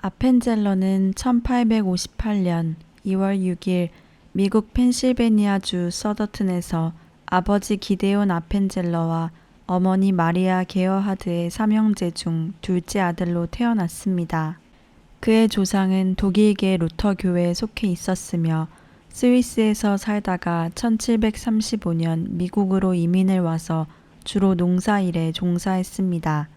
아펜젤러는 1858년 2월 6일 미국 펜실베니아주 서더튼에서 아버지 기데온 아펜젤러와 어머니 마리아 게어하드의 삼형제 중 둘째 아들로 태어났습니다. 그의 조상은 독일계 루터 교회에 속해 있었으며 스위스에서 살다가 1735년 미국으로 이민을 와서 주로 농사일에 종사했습니다.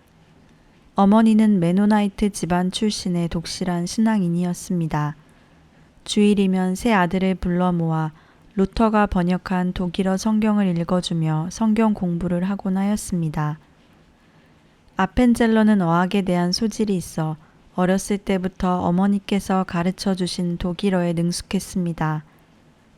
어머니는 메노나이트 집안 출신의 독실한 신앙인이었습니다. 주일이면 세 아들을 불러 모아 루터가 번역한 독일어 성경을 읽어주며 성경 공부를 하곤 하였습니다. 아펜젤러는 어학에 대한 소질이 있어 어렸을 때부터 어머니께서 가르쳐 주신 독일어에 능숙했습니다.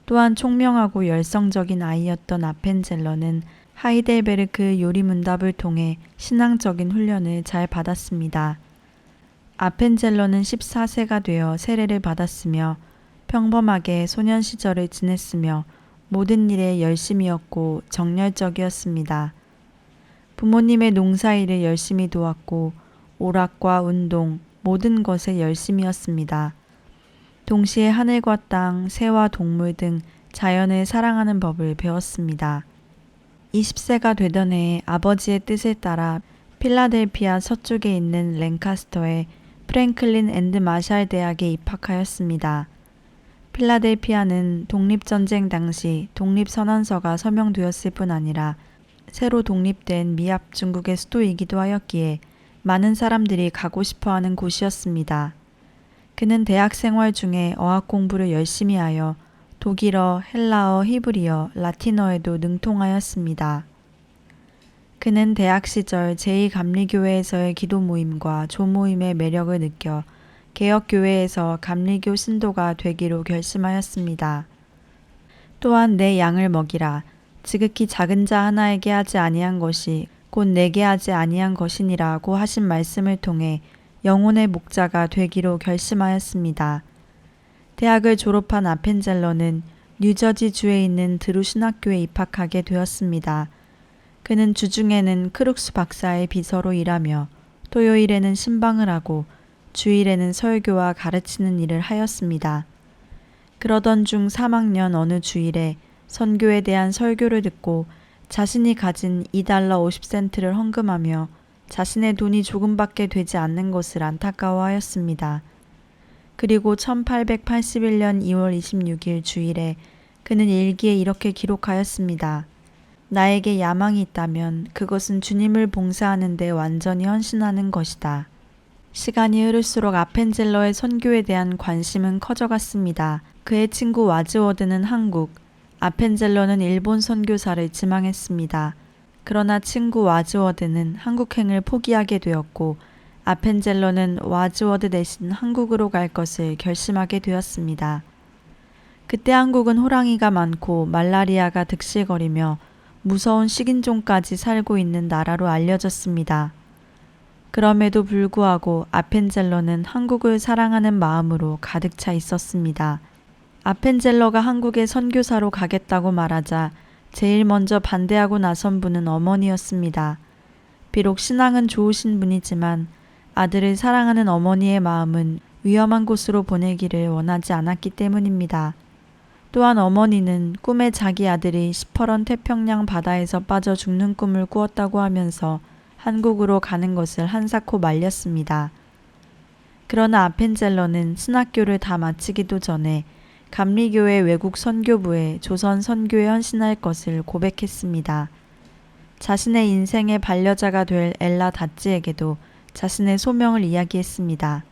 또한 총명하고 열성적인 아이였던 아펜젤러는 하이델베르크 요리문답을 통해 신앙적인 훈련을 잘 받았습니다. 아펜젤러는 14세가 되어 세례를 받았으며 평범하게 소년 시절을 지냈으며 모든 일에 열심이었고 정열적이었습니다. 부모님의 농사일을 열심히 도왔고 오락과 운동, 모든 것에 열심이었습니다. 동시에 하늘과 땅, 새와 동물 등 자연을 사랑하는 법을 배웠습니다. 20세가 되던 해에 아버지의 뜻에 따라 필라델피아 서쪽에 있는 랭카스터의 프랭클린 앤드 마샬 대학에 입학하였습니다. 필라델피아는 독립전쟁 당시 독립선언서가 서명되었을 뿐 아니라 새로 독립된 미합 중국의 수도이기도 하였기에 많은 사람들이 가고 싶어하는 곳이었습니다. 그는 대학 생활 중에 어학 공부를 열심히 하여 독일어, 헬라어, 히브리어, 라틴어에도 능통하였습니다. 그는 대학 시절 제2감리교회에서의 기도 모임과 조모임의 매력을 느껴 개혁교회에서 감리교 신도가 되기로 결심하였습니다. 또한 내 양을 먹이라. 지극히 작은 자 하나에게 하지 아니한 것이 곧 내게 하지 아니한 것이니라고 하신 말씀을 통해 영혼의 목자가 되기로 결심하였습니다. 대학을 졸업한 아펜젤러는 뉴저지주에 있는 드루 신학교에 입학하게 되었습니다. 그는 주중에는 크룩스 박사의 비서로 일하며 토요일에는 신방을 하고 주일에는 설교와 가르치는 일을 하였습니다. 그러던 중 3학년 어느 주일에 선교에 대한 설교를 듣고 자신이 가진 $2 50센트를 헌금하며 자신의 돈이 조금밖에 되지 않는 것을 안타까워하였습니다. 그리고 1881년 2월 26일 주일에 그는 일기에 이렇게 기록하였습니다. 나에게 야망이 있다면 그것은 주님을 봉사하는 데 완전히 헌신하는 것이다. 시간이 흐를수록 아펜젤러의 선교에 대한 관심은 커져갔습니다. 그의 친구 와즈워드는 한국, 아펜젤러는 일본 선교사를 지망했습니다. 그러나 친구 와즈워드는 한국행을 포기하게 되었고 아펜젤러는 와즈워드 대신 한국으로 갈 것을 결심하게 되었습니다. 그때 한국은 호랑이가 많고 말라리아가 득실거리며 무서운 식인종까지 살고 있는 나라로 알려졌습니다. 그럼에도 불구하고 아펜젤러는 한국을 사랑하는 마음으로 가득 차 있었습니다. 아펜젤러가 한국에 선교사로 가겠다고 말하자 제일 먼저 반대하고 나선 분은 어머니였습니다. 비록 신앙은 좋으신 분이지만 아들을 사랑하는 어머니의 마음은 위험한 곳으로 보내기를 원하지 않았기 때문입니다. 또한 어머니는 꿈에 자기 아들이 시퍼런 태평양 바다에서 빠져 죽는 꿈을 꾸었다고 하면서 한국으로 가는 것을 한사코 말렸습니다. 그러나 아펜젤러는 신학교를 다 마치기도 전에 감리교회 외국 선교부에 조선 선교에 헌신할 것을 고백했습니다. 자신의 인생의 반려자가 될 엘라 다찌에게도 자신의 소명을 이야기했습니다.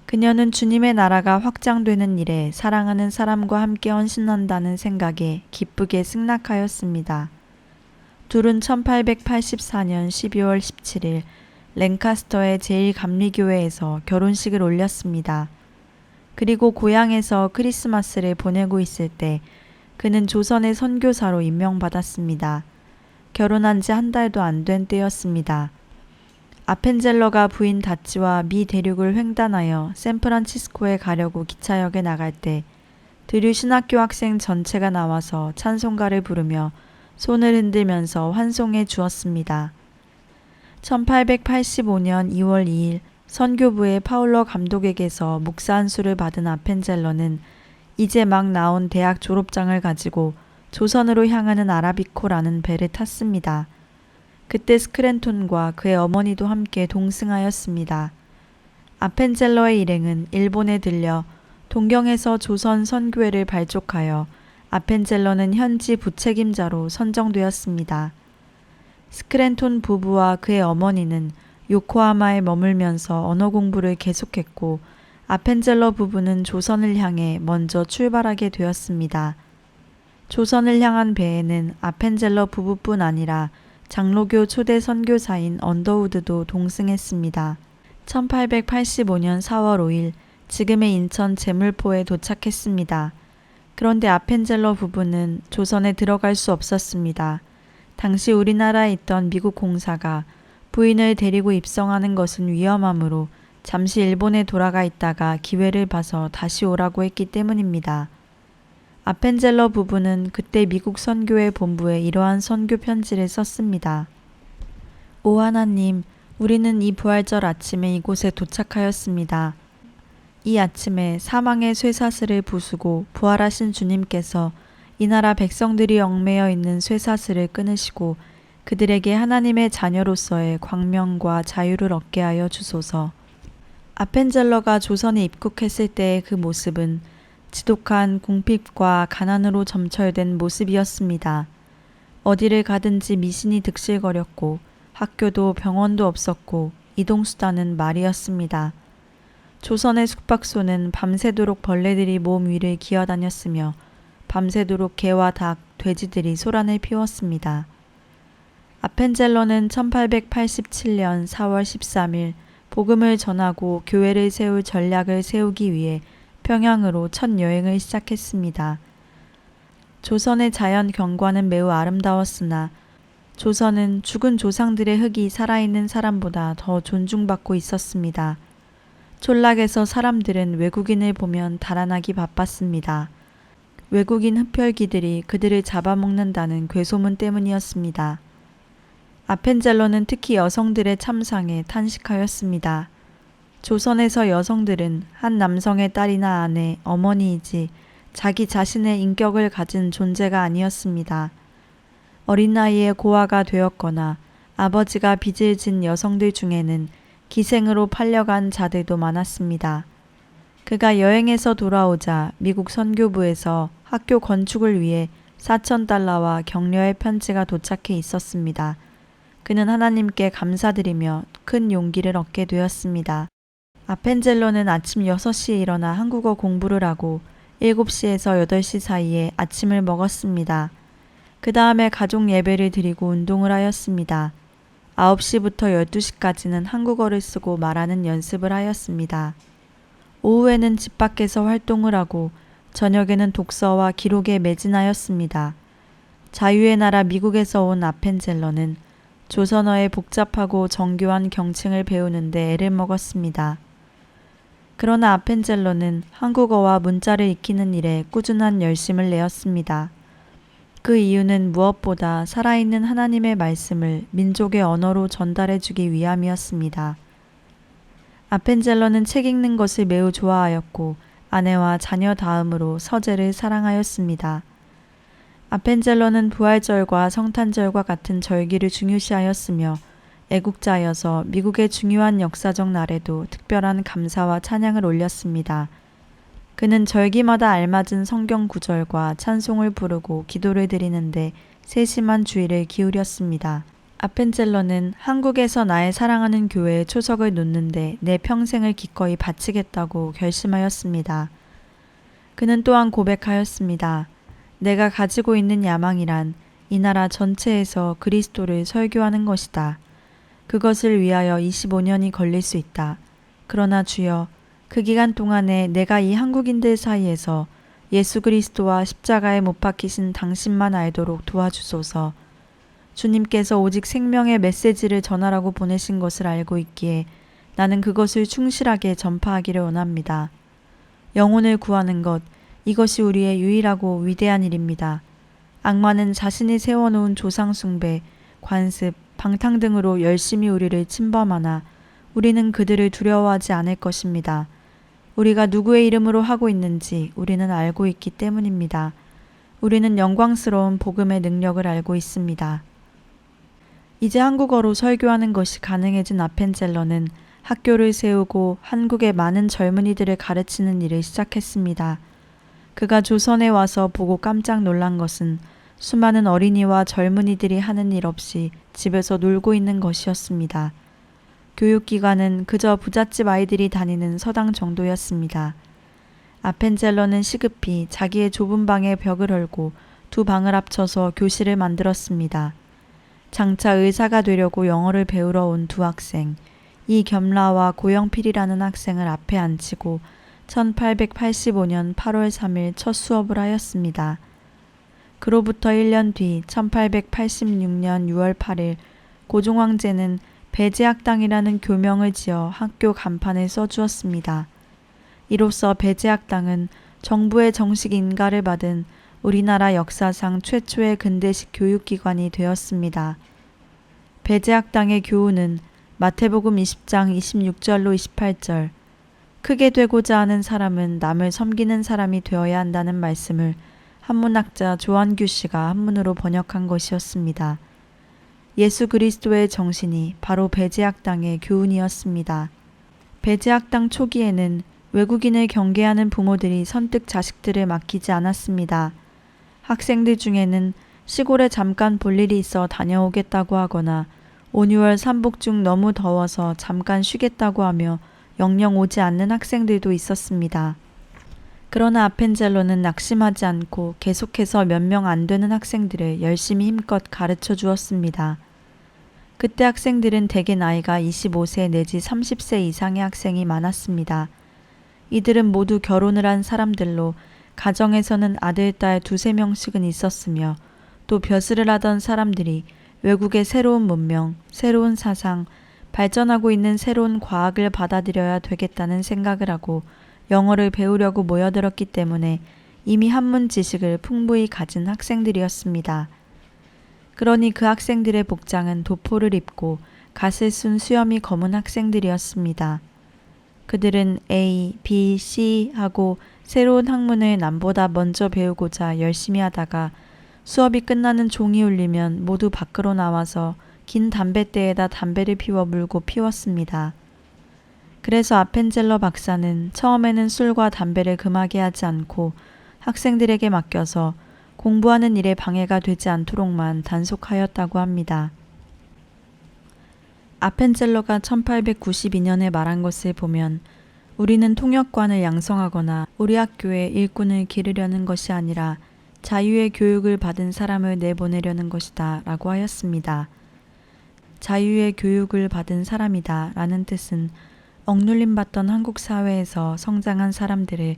그녀는 주님의 나라가 확장되는 일에 사랑하는 사람과 함께 헌신한다는 생각에 기쁘게 승낙하였습니다. 둘은 1884년 12월 17일 랭카스터의 제1감리교회에서 결혼식을 올렸습니다. 그리고 고향에서 크리스마스를 보내고 있을 때 그는 조선의 선교사로 임명받았습니다. 결혼한 지 한 달도 안 된 때였습니다. 아펜젤러가 부인 다찌와 미 대륙을 횡단하여 샌프란시스코에 가려고 기차역에 나갈 때 드류 신학교 학생 전체가 나와서 찬송가를 부르며 손을 흔들면서 환송해 주었습니다. 1885년 2월 2일 선교부의 파울러 감독에게서 목사 안수를 받은 아펜젤러는 이제 막 나온 대학 졸업장을 가지고 조선으로 향하는 아라비코라는 배를 탔습니다. 그때 스크랜톤과 그의 어머니도 함께 동승하였습니다. 아펜젤러의 일행은 일본에 들려 동경에서 조선 선교회를 발족하여 아펜젤러는 현지 부책임자로 선정되었습니다. 스크랜톤 부부와 그의 어머니는 요코하마에 머물면서 언어 공부를 계속했고 아펜젤러 부부는 조선을 향해 먼저 출발하게 되었습니다. 조선을 향한 배에는 아펜젤러 부부뿐 아니라 장로교 초대 선교사인 언더우드도 동승했습니다. 1885년 4월 5일 지금의 인천 제물포에 도착했습니다. 그런데 아펜젤러 부부는 조선에 들어갈 수 없었습니다. 당시 우리나라에 있던 미국 공사가 부인을 데리고 입성하는 것은 위험하므로 잠시 일본에 돌아가 있다가 기회를 봐서 다시 오라고 했기 때문입니다. 아펜젤러 부부는 그때 미국 선교회 본부에 이러한 선교 편지를 썼습니다. 오 하나님, 우리는 이 부활절 아침에 이곳에 도착하였습니다. 이 아침에 사망의 쇠사슬을 부수고 부활하신 주님께서 이 나라 백성들이 얽매여 있는 쇠사슬을 끊으시고 그들에게 하나님의 자녀로서의 광명과 자유를 얻게 하여 주소서. 아펜젤러가 조선에 입국했을 때의 그 모습은 지독한 궁핍과 가난으로 점철된 모습이었습니다. 어디를 가든지 미신이 득실거렸고 학교도 병원도 없었고 이동수단은 말이었습니다. 조선의 숙박소는 밤새도록 벌레들이 몸 위를 기어다녔으며 밤새도록 개와 닭, 돼지들이 소란을 피웠습니다. 아펜젤러는 1887년 4월 13일 복음을 전하고 교회를 세울 전략을 세우기 위해 평양으로 첫 여행을 시작했습니다. 조선의 자연 경관은 매우 아름다웠으나 조선은 죽은 조상들의 흙이 살아있는 사람보다 더 존중받고 있었습니다. 촌락에서 사람들은 외국인을 보면 달아나기 바빴습니다. 외국인 흡혈귀들이 그들을 잡아먹는다는 괴소문 때문이었습니다. 아펜젤러는 특히 여성들의 참상에 탄식하였습니다. 조선에서 여성들은 한 남성의 딸이나 아내, 어머니이지 자기 자신의 인격을 가진 존재가 아니었습니다. 어린 나이에 고아가 되었거나 아버지가 빚을 진 여성들 중에는 기생으로 팔려간 자들도 많았습니다. 그가 여행에서 돌아오자 미국 선교부에서 학교 건축을 위해 $4,000와 격려의 편지가 도착해 있었습니다. 그는 하나님께 감사드리며 큰 용기를 얻게 되었습니다. 아펜젤러는 아침 6시에 일어나 한국어 공부를 하고 7시에서 8시 사이에 아침을 먹었습니다. 그 다음에 가족 예배를 드리고 운동을 하였습니다. 9시부터 12시까지는 한국어를 쓰고 말하는 연습을 하였습니다. 오후에는 집 밖에서 활동을 하고 저녁에는 독서와 기록에 매진하였습니다. 자유의 나라 미국에서 온 아펜젤러는 조선어의 복잡하고 정교한 경칭을 배우는데 애를 먹었습니다. 그러나 아펜젤러는 한국어와 문자를 익히는 일에 꾸준한 열심을 내었습니다. 그 이유는 무엇보다 살아있는 하나님의 말씀을 민족의 언어로 전달해주기 위함이었습니다. 아펜젤러는 책 읽는 것을 매우 좋아하였고 아내와 자녀 다음으로 서재를 사랑하였습니다. 아펜젤러는 부활절과 성탄절과 같은 절기를 중요시하였으며 애국자여서 미국의 중요한 역사적 날에도 특별한 감사와 찬양을 올렸습니다. 그는 절기마다 알맞은 성경 구절과 찬송을 부르고 기도를 드리는데 세심한 주의를 기울였습니다. 아펜젤러는 한국에서 나의 사랑하는 교회에 초석을 놓는데 내 평생을 기꺼이 바치겠다고 결심하였습니다. 그는 또한 고백하였습니다. 내가 가지고 있는 야망이란 이 나라 전체에서 그리스도를 설교하는 것이다. 그것을 위하여 25년이 걸릴 수 있다. 그러나 주여, 그 기간 동안에 내가 이 한국인들 사이에서 예수 그리스도와 십자가에 못 박히신 당신만 알도록 도와주소서. 주님께서 오직 생명의 메시지를 전하라고 보내신 것을 알고 있기에 나는 그것을 충실하게 전파하기를 원합니다. 영혼을 구하는 것, 이것이 우리의 유일하고 위대한 일입니다. 악마는 자신이 세워놓은 조상 숭배, 관습, 방탕 등으로 열심히 우리를 침범하나 우리는 그들을 두려워하지 않을 것입니다. 우리가 누구의 이름으로 하고 있는지 우리는 알고 있기 때문입니다. 우리는 영광스러운 복음의 능력을 알고 있습니다. 이제 한국어로 설교하는 것이 가능해진 아펜젤러는 학교를 세우고 한국의 많은 젊은이들을 가르치는 일을 시작했습니다. 그가 조선에 와서 보고 깜짝 놀란 것은 수많은 어린이와 젊은이들이 하는 일 없이 집에서 놀고 있는 것이었습니다. 교육기관은 그저 부잣집 아이들이 다니는 서당 정도였습니다. 아펜젤러는 시급히 자기의 좁은 방에 벽을 헐고 두 방을 합쳐서 교실을 만들었습니다. 장차 의사가 되려고 영어를 배우러 온 두 학생, 이겸라와 고영필이라는 학생을 앞에 앉히고 1885년 8월 3일 첫 수업을 하였습니다. 그로부터 1년 뒤 1886년 6월 8일 고종 황제는 배제학당이라는 교명을 지어 학교 간판에 써주었습니다. 이로써 배제학당은 정부의 정식 인가를 받은 우리나라 역사상 최초의 근대식 교육기관이 되었습니다. 배제학당의 교훈은 마태복음 20장 26절로 28절, 크게 되고자 하는 사람은 남을 섬기는 사람이 되어야 한다는 말씀을 한문학자 조한규 씨가 한문으로 번역한 것이었습니다. 예수 그리스도의 정신이 바로 배제학당의 교훈이었습니다. 배제학당 초기에는 외국인을 경계하는 부모들이 선뜻 자식들을 맡기지 않았습니다. 학생들 중에는 시골에 잠깐 볼 일이 있어 다녀오겠다고 하거나 5, 6월 삼복 중 너무 더워서 잠깐 쉬겠다고 하며 영영 오지 않는 학생들도 있었습니다. 그러나 아펜젤로는 낙심하지 않고 계속해서 몇 명 안 되는 학생들을 열심히 힘껏 가르쳐 주었습니다. 그때 학생들은 대개 나이가 25세 내지 30세 이상의 학생이 많았습니다. 이들은 모두 결혼을 한 사람들로 가정에서는 아들, 딸 두세 명씩은 있었으며 또 벼슬을 하던 사람들이 외국의 새로운 문명, 새로운 사상, 발전하고 있는 새로운 과학을 받아들여야 되겠다는 생각을 하고 영어를 배우려고 모여들었기 때문에 이미 한문 지식을 풍부히 가진 학생들이었습니다. 그러니 그 학생들의 복장은 도포를 입고 갓을 쓴 수염이 검은 학생들이었습니다. 그들은 A, B, C 하고 새로운 학문을 남보다 먼저 배우고자 열심히 하다가 수업이 끝나는 종이 울리면 모두 밖으로 나와서 긴 담뱃대에다 담배를 피워 물고 피웠습니다. 그래서 아펜젤러 박사는 처음에는 술과 담배를 금하게 하지 않고 학생들에게 맡겨서 공부하는 일에 방해가 되지 않도록만 단속하였다고 합니다. 아펜젤러가 1892년에 말한 것을 보면 우리는 통역관을 양성하거나 우리 학교에 일꾼을 기르려는 것이 아니라 자유의 교육을 받은 사람을 내보내려는 것이다 라고 하였습니다. 자유의 교육을 받은 사람이다 라는 뜻은 억눌림 받던 한국 사회에서 성장한 사람들을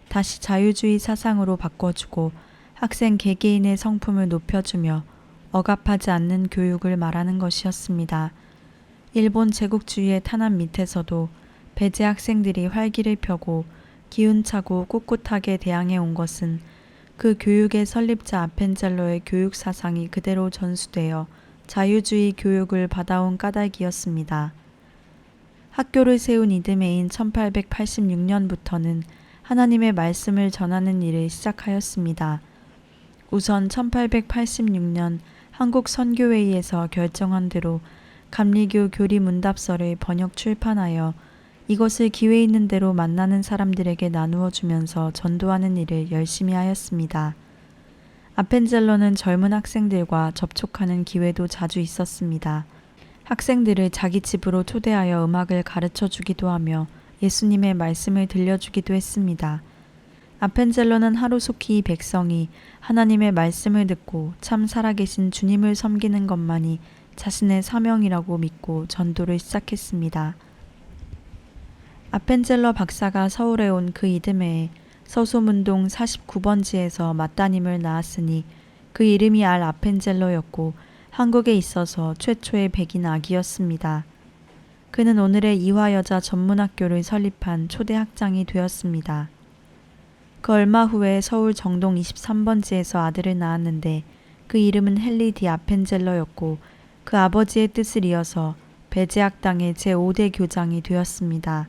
다시 자유주의 사상으로 바꿔주고 학생 개개인의 성품을 높여주며 억압하지 않는 교육을 말하는 것이었습니다. 일본 제국주의의 탄압 밑에서도 배제 학생들이 활기를 펴고 기운차고 꿋꿋하게 대항해 온 것은 그 교육의 설립자 아펜젤러의 교육 사상이 그대로 전수되어 자유주의 교육을 받아온 까닭이었습니다. 학교를 세운 이듬해인 1886년부터는 하나님의 말씀을 전하는 일을 시작하였습니다. 우선 1886년 한국 선교회의에서 결정한 대로 감리교 교리 문답서를 번역 출판하여 이것을 기회 있는 대로 만나는 사람들에게 나누어 주면서 전도하는 일을 열심히 하였습니다. 아펜젤러는 젊은 학생들과 접촉하는 기회도 자주 있었습니다. 학생들을 자기 집으로 초대하여 음악을 가르쳐 주기도 하며 예수님의 말씀을 들려주기도 했습니다. 아펜젤러는 하루속히 이 백성이 하나님의 말씀을 듣고 참 살아계신 주님을 섬기는 것만이 자신의 사명이라고 믿고 전도를 시작했습니다. 아펜젤러 박사가 서울에 온 그 이듬해에 서소문동 49번지에서 맞따님을 낳았으니 그 이름이 알 아펜젤러였고 한국에 있어서 최초의 백인 아기였습니다. 그는 오늘의 이화여자 전문학교를 설립한 초대 학장이 되었습니다. 그 얼마 후에 서울 정동 23번지에서 아들을 낳았는데 그 이름은 헨리 디 아펜젤러였고 그 아버지의 뜻을 이어서 배제학당의 제5대 교장이 되었습니다.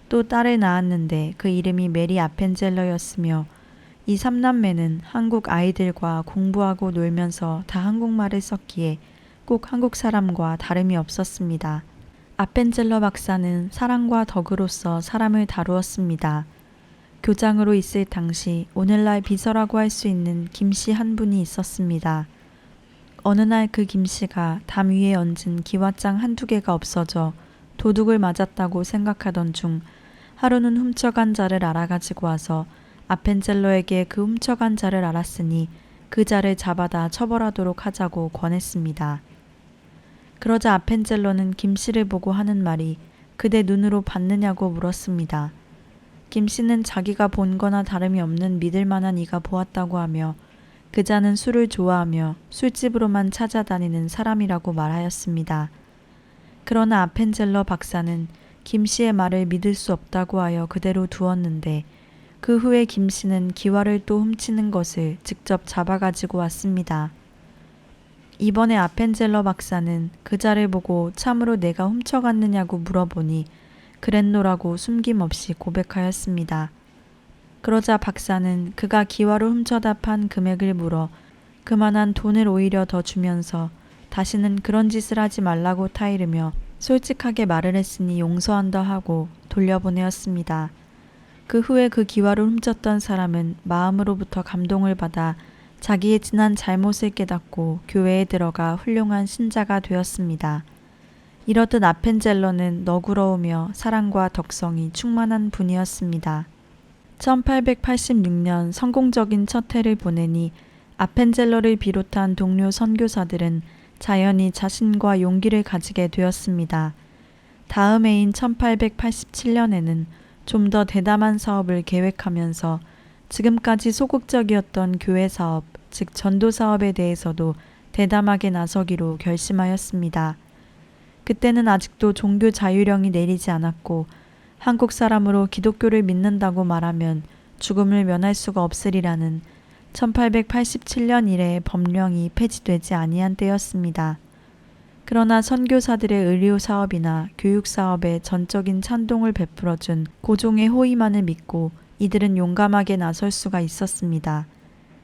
또 딸을 낳았는데 그 이름이 메리 아펜젤러였으며 이 3남매는 한국 아이들과 공부하고 놀면서 다 한국말을 썼기에 꼭 한국 사람과 다름이 없었습니다. 아펜젤러 박사는 사랑과 덕으로서 사람을 다루었습니다. 교장으로 있을 당시 오늘날 비서라고 할 수 있는 김씨 한 분이 있었습니다. 어느 날 그 김씨가 담 위에 얹은 기와장 한두 개가 없어져 도둑을 맞았다고 생각하던 중 하루는 훔쳐간 자를 알아가지고 와서 아펜젤러에게 그 훔쳐간 자를 알았으니 그 자를 잡아다 처벌하도록 하자고 권했습니다. 그러자 아펜젤러는 김씨를 보고 하는 말이 그대 눈으로 봤느냐고 물었습니다. 김씨는 자기가 본 거나 다름이 없는 믿을 만한 이가 보았다고 하며 그 자는 술을 좋아하며 술집으로만 찾아다니는 사람이라고 말하였습니다. 그러나 아펜젤러 박사는 김씨의 말을 믿을 수 없다고 하여 그대로 두었는데 그 후에 김씨는 기와를 또 훔치는 것을 직접 잡아가지고 왔습니다. 이번에 아펜젤러 박사는 그 자를 보고 참으로 내가 훔쳐갔느냐고 물어보니 그랬노라고 숨김없이 고백하였습니다. 그러자 박사는 그가 기와로 훔쳐다 판 금액을 물어 그만한 돈을 오히려 더 주면서 다시는 그런 짓을 하지 말라고 타이르며 솔직하게 말을 했으니 용서한다 하고 돌려보내었습니다. 그 후에 그 기와를 훔쳤던 사람은 마음으로부터 감동을 받아 자기의 지난 잘못을 깨닫고 교회에 들어가 훌륭한 신자가 되었습니다. 이렇듯 아펜젤러는 너그러우며 사랑과 덕성이 충만한 분이었습니다. 1886년 성공적인 첫 해를 보내니 아펜젤러를 비롯한 동료 선교사들은 자연히 자신과 용기를 가지게 되었습니다. 다음 해인 1887년에는 좀 더 대담한 사업을 계획하면서 지금까지 소극적이었던 교회 사업, 즉 전도 사업에 대해서도 대담하게 나서기로 결심하였습니다. 그때는 아직도 종교 자유령이 내리지 않았고 한국 사람으로 기독교를 믿는다고 말하면 죽음을 면할 수가 없으리라는 1887년 이래 법령이 폐지되지 아니한 때였습니다. 그러나 선교사들의 의료 사업이나 교육 사업에 전적인 찬동을 베풀어준 고종의 호의만을 믿고 이들은 용감하게 나설 수가 있었습니다.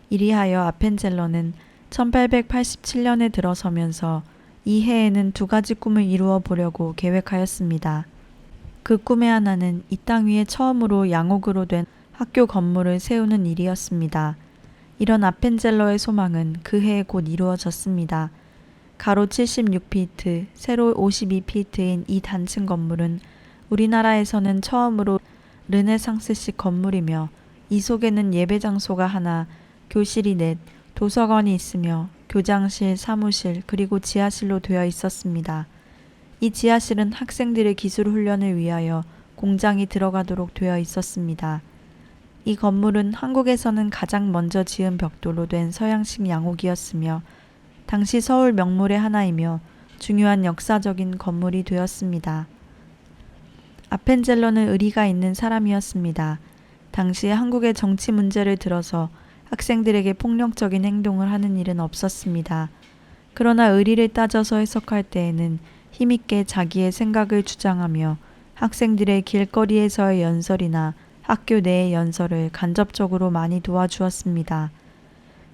이리하여 아펜젤러는 1887년에 들어서면서 이 해에는 2가지 꿈을 이루어 보려고 계획하였습니다. 그 꿈의 하나는 이 땅 위에 처음으로 양옥으로 된 학교 건물을 세우는 일이었습니다. 이런 아펜젤러의 소망은 그 해에 곧 이루어졌습니다. 가로 76피트, 세로 52피트인 이 단층 건물은 우리나라에서는 처음으로 르네상스식 건물이며 이 속에는 예배 장소가 하나, 교실이 넷, 도서관이 있으며 교장실, 사무실, 그리고 지하실로 되어 있었습니다. 이 지하실은 학생들의 기술 훈련을 위하여 공장이 들어가도록 되어 있었습니다. 이 건물은 한국에서는 가장 먼저 지은 벽돌로 된 서양식 양옥이었으며 당시 서울 명물의 하나이며 중요한 역사적인 건물이 되었습니다. 아펜젤러는 의리가 있는 사람이었습니다. 당시에 한국의 정치 문제를 들어서 학생들에게 폭력적인 행동을 하는 일은 없었습니다. 그러나 의리를 따져서 해석할 때에는 힘있게 자기의 생각을 주장하며 학생들의 길거리에서의 연설이나 학교 내의 연설을 간접적으로 많이 도와주었습니다.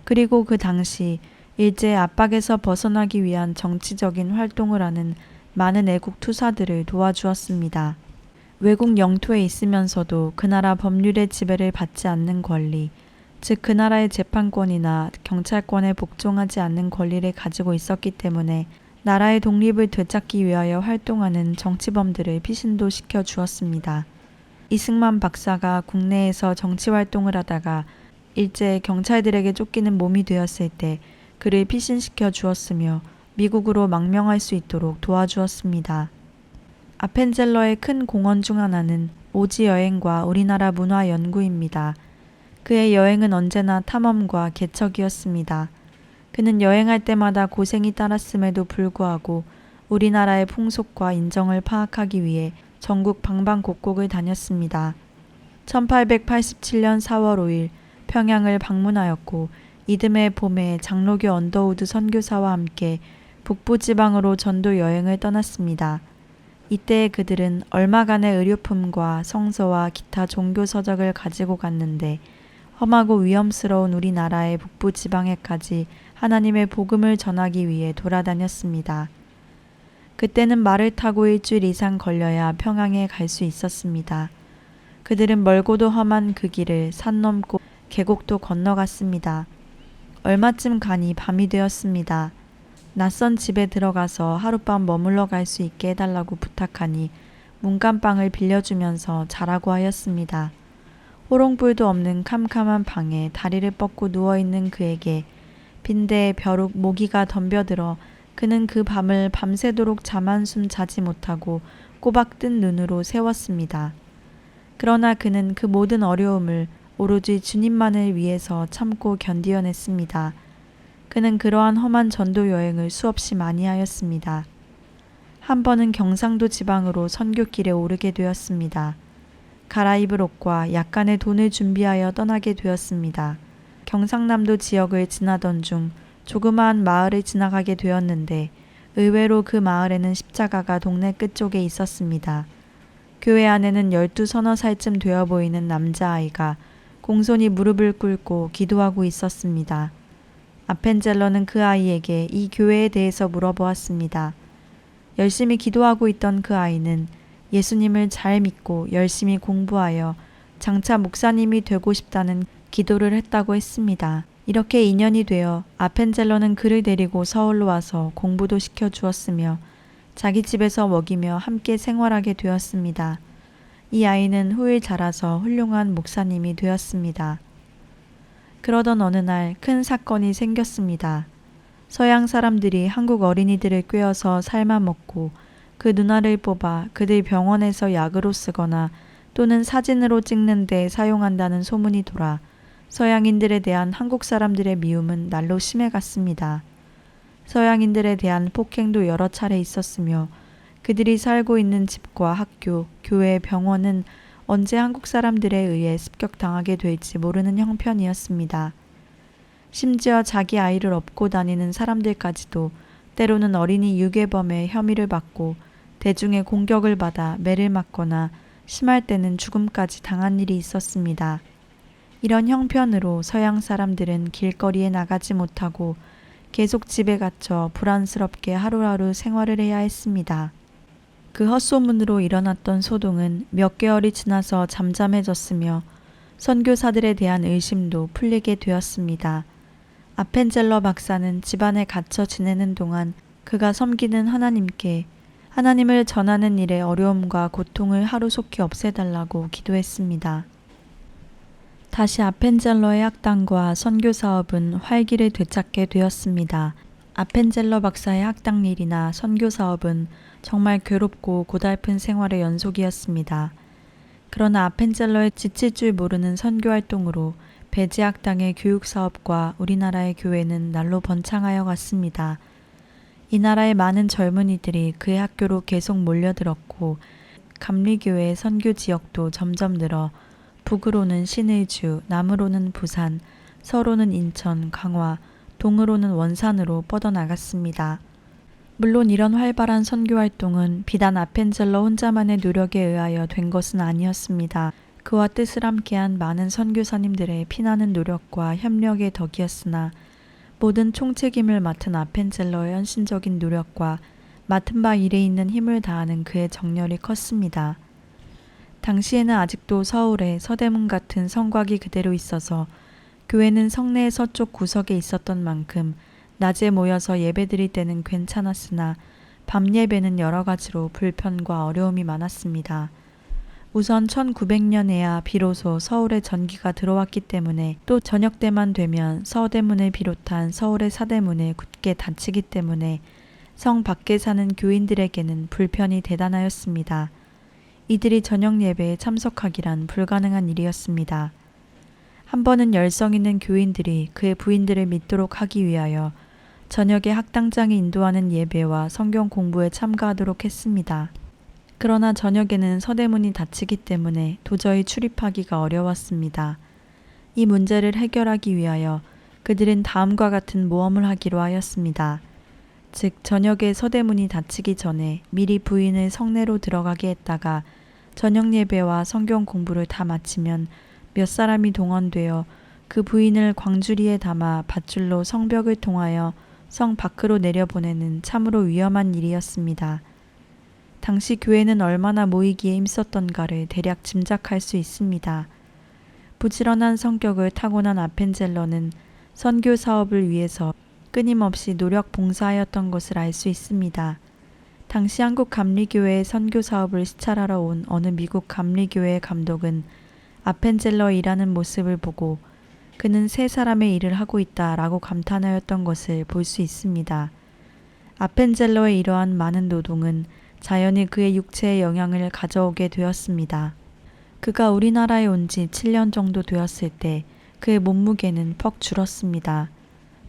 그리고 그 당시 일제의 압박에서 벗어나기 위한 정치적인 활동을 하는 많은 애국 투사들을 도와주었습니다. 외국 영토에 있으면서도 그 나라 법률의 지배를 받지 않는 권리, 즉 그 나라의 재판권이나 경찰권에 복종하지 않는 권리를 가지고 있었기 때문에 나라의 독립을 되찾기 위하여 활동하는 정치범들을 피신도 시켜 주었습니다. 이승만 박사가 국내에서 정치활동을 하다가 일제의 경찰들에게 쫓기는 몸이 되었을 때 그를 피신시켜 주었으며 미국으로 망명할 수 있도록 도와주었습니다. 아펜젤러의 큰 공헌 중 하나는 오지 여행과 우리나라 문화 연구입니다. 그의 여행은 언제나 탐험과 개척이었습니다. 그는 여행할 때마다 고생이 따랐음에도 불구하고 우리나라의 풍속과 인정을 파악하기 위해 전국 방방곡곡을 다녔습니다. 1887년 4월 5일 평양을 방문하였고 이듬해 봄에 장로교 언더우드 선교사와 함께 북부 지방으로 전도 여행을 떠났습니다. 이때 그들은 얼마간의 의료품과 성서와 기타 종교 서적을 가지고 갔는데 험하고 위험스러운 우리나라의 북부 지방에까지 하나님의 복음을 전하기 위해 돌아다녔습니다. 그때는 말을 타고 일주일 이상 걸려야 평양에 갈 수 있었습니다. 그들은 멀고도 험한 그 길을 산 넘고 계곡도 건너갔습니다. 얼마쯤 가니 밤이 되었습니다. 낯선 집에 들어가서 하룻밤 머물러 갈 수 있게 해달라고 부탁하니 문간방을 빌려주면서 자라고 하였습니다. 호롱불도 없는 캄캄한 방에 다리를 뻗고 누워있는 그에게 빈대에 벼룩 모기가 덤벼들어 그는 그 밤을 밤새도록 잠 한숨 자지 못하고 꼬박 뜬 눈으로 세웠습니다. 그러나 그는 그 모든 어려움을 오로지 주님만을 위해서 참고 견디어냈습니다. 그는 그러한 험한 전도 여행을 수없이 많이 하였습니다. 한 번은 경상도 지방으로 선교길에 오르게 되었습니다. 갈아입을 옷과 약간의 돈을 준비하여 떠나게 되었습니다. 경상남도 지역을 지나던 중 조그마한 마을을 지나가게 되었는데 의외로 그 마을에는 십자가가 동네 끝쪽에 있었습니다. 교회 안에는 12서너 살쯤 되어 보이는 남자아이가 공손히 무릎을 꿇고 기도하고 있었습니다. 아펜젤러는 그 아이에게 이 교회에 대해서 물어보았습니다. 열심히 기도하고 있던 그 아이는 예수님을 잘 믿고 열심히 공부하여 장차 목사님이 되고 싶다는 기도를 했다고 했습니다. 이렇게 인연이 되어 아펜젤러는 그를 데리고 서울로 와서 공부도 시켜주었으며 자기 집에서 먹이며 함께 생활하게 되었습니다. 이 아이는 후일 자라서 훌륭한 목사님이 되었습니다. 그러던 어느 날 큰 사건이 생겼습니다. 서양 사람들이 한국 어린이들을 꿰어서 삶아먹고 그 눈알을 뽑아 그들 병원에서 약으로 쓰거나 또는 사진으로 찍는 데 사용한다는 소문이 돌아 서양인들에 대한 한국 사람들의 미움은 날로 심해갔습니다. 서양인들에 대한 폭행도 여러 차례 있었으며 그들이 살고 있는 집과 학교, 교회, 병원은 언제 한국 사람들에 의해 습격당하게 될지 모르는 형편이었습니다. 심지어 자기 아이를 업고 다니는 사람들까지도 때로는 어린이 유괴범의 혐의를 받고 대중의 공격을 받아 매를 맞거나 심할 때는 죽음까지 당한 일이 있었습니다. 이런 형편으로 서양 사람들은 길거리에 나가지 못하고 계속 집에 갇혀 불안스럽게 하루하루 생활을 해야 했습니다. 그 헛소문으로 일어났던 소동은 몇 개월이 지나서 잠잠해졌으며 선교사들에 대한 의심도 풀리게 되었습니다. 아펜젤러 박사는 집안에 갇혀 지내는 동안 그가 섬기는 하나님께 하나님을 전하는 일의 어려움과 고통을 하루속히 없애달라고 기도했습니다. 다시 아펜젤러의 학당과 선교 사업은 활기를 되찾게 되었습니다. 아펜젤러 박사의 학당 일이나 선교 사업은 정말 괴롭고 고달픈 생활의 연속이었습니다. 그러나 아펜젤러의 지칠 줄 모르는 선교 활동으로 배지 학당의 교육 사업과 우리나라의 교회는 날로 번창하여 갔습니다. 이 나라의 많은 젊은이들이 그의 학교로 계속 몰려들었고 감리교회의 선교 지역도 점점 늘어 북으로는 신의주, 남으로는 부산, 서로는 인천, 강화, 동으로는 원산으로 뻗어나갔습니다. 물론 이런 활발한 선교 활동은 비단 아펜젤러 혼자만의 노력에 의하여 된 것은 아니었습니다. 그와 뜻을 함께한 많은 선교사님들의 피나는 노력과 협력의 덕이었으나 모든 총책임을 맡은 아펜젤러의 헌신적인 노력과 맡은 바 일에 있는 힘을 다하는 그의 정열이 컸습니다. 당시에는 아직도 서울에 서대문 같은 성곽이 그대로 있어서 교회는 성내의 서쪽 구석에 있었던 만큼 낮에 모여서 예배드릴 때는 괜찮았으나 밤 예배는 여러 가지로 불편과 어려움이 많았습니다. 우선 1900년에야 비로소 서울에 전기가 들어왔기 때문에 또 저녁 때만 되면 서대문을 비롯한 서울의 사대문에 굳게 닫히기 때문에 성 밖에 사는 교인들에게는 불편이 대단하였습니다. 이들이 저녁 예배에 참석하기란 불가능한 일이었습니다. 한 번은 열성 있는 교인들이 그의 부인들을 믿도록 하기 위하여 저녁에 학당장이 인도하는 예배와 성경 공부에 참가하도록 했습니다. 그러나 저녁에는 서대문이 닫히기 때문에 도저히 출입하기가 어려웠습니다. 이 문제를 해결하기 위하여 그들은 다음과 같은 모험을 하기로 하였습니다. 즉 저녁에 서대문이 닫히기 전에 미리 부인을 성내로 들어가게 했다가 저녁 예배와 성경 공부를 다 마치면 몇 사람이 동원되어 그 부인을 광주리에 담아 밧줄로 성벽을 통하여 성 밖으로 내려보내는 참으로 위험한 일이었습니다. 당시 교회는 얼마나 모이기에 힘썼던가를 대략 짐작할 수 있습니다. 부지런한 성격을 타고난 아펜젤러는 선교 사업을 위해서 끊임없이 노력 봉사하였던 것을 알 수 있습니다. 당시 한국 감리교회의 선교 사업을 시찰하러 온 어느 미국 감리교회의 감독은 아펜젤러의 일하는 모습을 보고 그는 세 사람의 일을 하고 있다라고 감탄하였던 것을 볼 수 있습니다. 아펜젤러의 이러한 많은 노동은 자연히 그의 육체에 영향을 가져오게 되었습니다. 그가 우리나라에 온 지 7년 정도 되었을 때 그의 몸무게는 퍽 줄었습니다.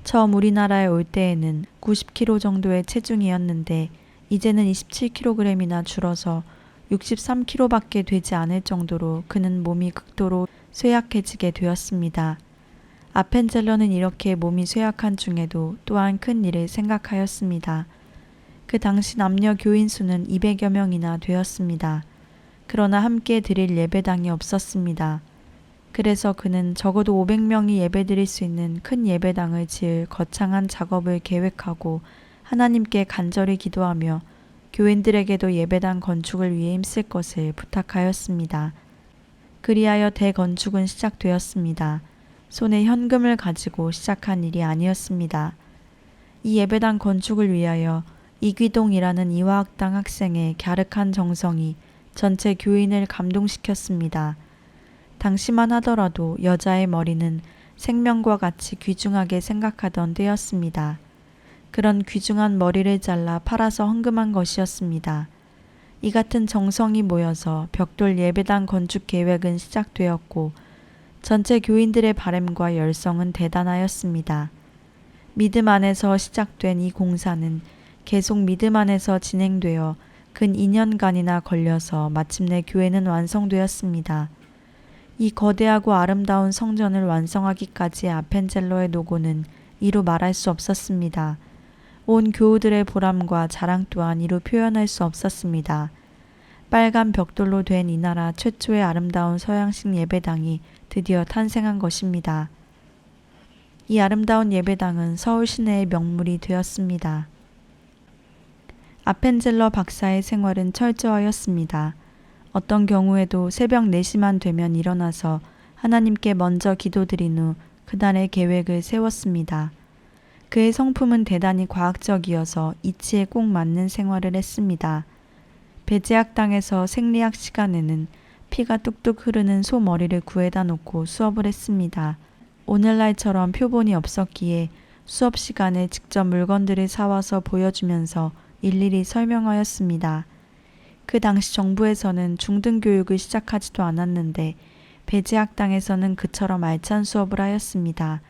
처음 우리나라에 올 때에는 90kg 정도의 체중이었는데 이제는 27kg이나 줄어서 63kg밖에 되지 않을 정도로 그는 몸이 극도로 쇠약해지게 되었습니다. 아펜젤러는 이렇게 몸이 쇠약한 중에도 또한 큰 일을 생각하였습니다. 그 당시 남녀 교인 수는 200여 명이나 되었습니다. 그러나 함께 드릴 예배당이 없었습니다. 그래서 그는 적어도 500명이 예배드릴 수 있는 큰 예배당을 지을 거창한 작업을 계획하고 하나님께 간절히 기도하며 교인들에게도 예배당 건축을 위해 힘쓸 것을 부탁하였습니다. 그리하여 대건축은 시작되었습니다. 손에 현금을 가지고 시작한 일이 아니었습니다. 이 예배당 건축을 위하여 이귀동이라는 이화학당 학생의 갸륵한 정성이 전체 교인을 감동시켰습니다. 당시만 하더라도 여자의 머리는 생명과 같이 귀중하게 생각하던 때였습니다. 그런 귀중한 머리를 잘라 팔아서 헌금한 것이었습니다. 이 같은 정성이 모여서 벽돌 예배당 건축 계획은 시작되었고 전체 교인들의 바램과 열성은 대단하였습니다. 믿음 안에서 시작된 이 공사는 계속 믿음 안에서 진행되어 근 2년간이나 걸려서 마침내 교회는 완성되었습니다. 이 거대하고 아름다운 성전을 완성하기까지의 아펜젤러의 노고는 이루 말할 수 없었습니다. 온 교우들의 보람과 자랑 또한 이루 표현할 수 없었습니다. 빨간 벽돌로 된 이 나라 최초의 아름다운 서양식 예배당이 드디어 탄생한 것입니다. 이 아름다운 예배당은 서울 시내의 명물이 되었습니다. 아펜젤러 박사의 생활은 철저하였습니다. 어떤 경우에도 새벽 4시만 되면 일어나서 하나님께 먼저 기도드린 후 그날의 계획을 세웠습니다. 그의 성품은 대단히 과학적이어서 이치에 꼭 맞는 생활을 했습니다. 배제학당에서 생리학 시간에는 피가 뚝뚝 흐르는 소 머리를 구해다 놓고 수업을 했습니다. 오늘날처럼 표본이 없었기에 수업 시간에 직접 물건들을 사와서 보여주면서 일일이 설명하였습니다. 그 당시 정부에서는 중등교육을 시작하지도 않았는데 배제학당에서는 그처럼 알찬 수업을 하였습니다.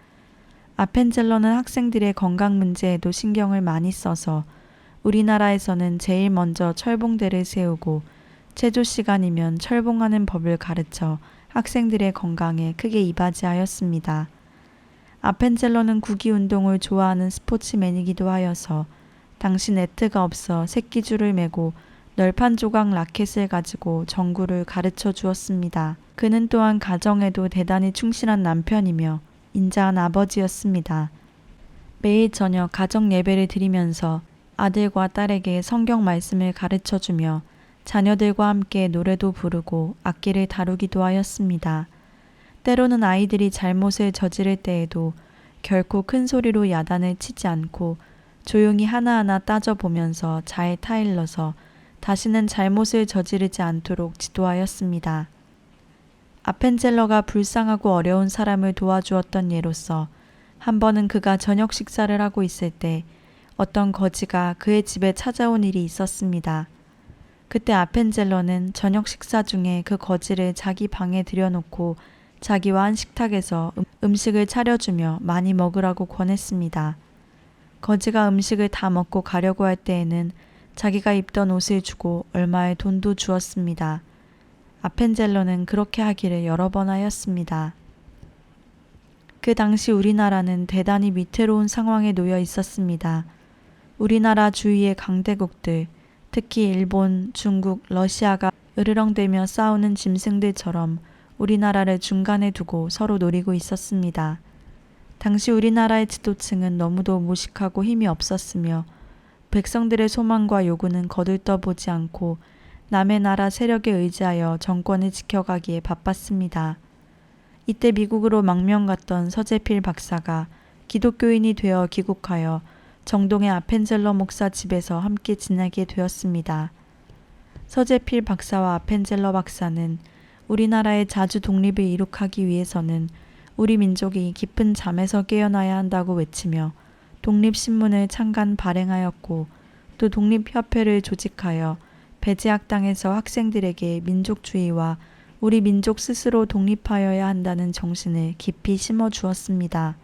아펜젤러는 학생들의 건강 문제에도 신경을 많이 써서 우리나라에서는 제일 먼저 철봉대를 세우고 체조 시간이면 철봉하는 법을 가르쳐 학생들의 건강에 크게 이바지하였습니다. 아펜젤러는 구기 운동을 좋아하는 스포츠맨이기도 하여서 당시 네트가 없어 새끼줄을 메고 널판 조각 라켓을 가지고 전구를 가르쳐 주었습니다. 그는 또한 가정에도 대단히 충실한 남편이며 인자한 아버지였습니다. 매일 저녁 가정 예배를 드리면서 아들과 딸에게 성경 말씀을 가르쳐 주며 자녀들과 함께 노래도 부르고 악기를 다루기도 하였습니다. 때로는 아이들이 잘못을 저지를 때에도 결코 큰 소리로 야단을 치지 않고 조용히 하나하나 따져보면서 잘 타일러서 다시는 잘못을 저지르지 않도록 지도하였습니다. 아펜젤러가 불쌍하고 어려운 사람을 도와주었던 예로서 한 번은 그가 저녁 식사를 하고 있을 때 어떤 거지가 그의 집에 찾아온 일이 있었습니다. 그때 아펜젤러는 저녁 식사 중에 그 거지를 자기 방에 들여놓고 자기와 한 식탁에서 음식을 차려주며 많이 먹으라고 권했습니다. 거지가 음식을 다 먹고 가려고 할 때에는 자기가 입던 옷을 주고 얼마의 돈도 주었습니다. 아펜젤러는 그렇게 하기를 여러 번 하였습니다. 그 당시 우리나라는 대단히 위태로운 상황에 놓여 있었습니다. 우리나라 주위의 강대국들, 특히 일본, 중국, 러시아가 으르렁대며 싸우는 짐승들처럼 우리나라를 중간에 두고 서로 노리고 있었습니다. 당시 우리나라의 지도층은 너무도 무식하고 힘이 없었으며 백성들의 소망과 요구는 거들떠보지 않고 남의 나라 세력에 의지하여 정권을 지켜가기에 바빴습니다. 이때 미국으로 망명 갔던 서재필 박사가 기독교인이 되어 귀국하여 정동의 아펜젤러 목사 집에서 함께 지내게 되었습니다. 서재필 박사와 아펜젤러 박사는 우리나라의 자주 독립을 이룩하기 위해서는 우리 민족이 깊은 잠에서 깨어나야 한다고 외치며 독립신문을 창간 발행하였고 또 독립협회를 조직하여 배제학당에서 학생들에게 민족주의와 우리 민족 스스로 독립하여야 한다는 정신을 깊이 심어주었습니다.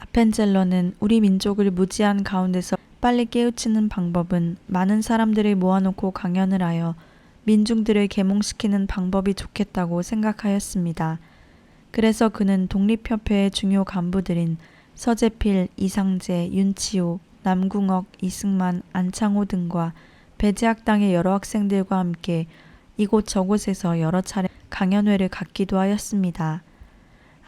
아펜젤러는 우리 민족을 무지한 가운데서 빨리 깨우치는 방법은 많은 사람들을 모아놓고 강연을 하여 민중들을 계몽시키는 방법이 좋겠다고 생각하였습니다. 그래서 그는 독립협회의 중요 간부들인 서재필, 이상재, 윤치호, 남궁옥, 이승만, 안창호 등과 배제학당의 여러 학생들과 함께 이곳저곳에서 여러 차례 강연회를 갖기도 하였습니다.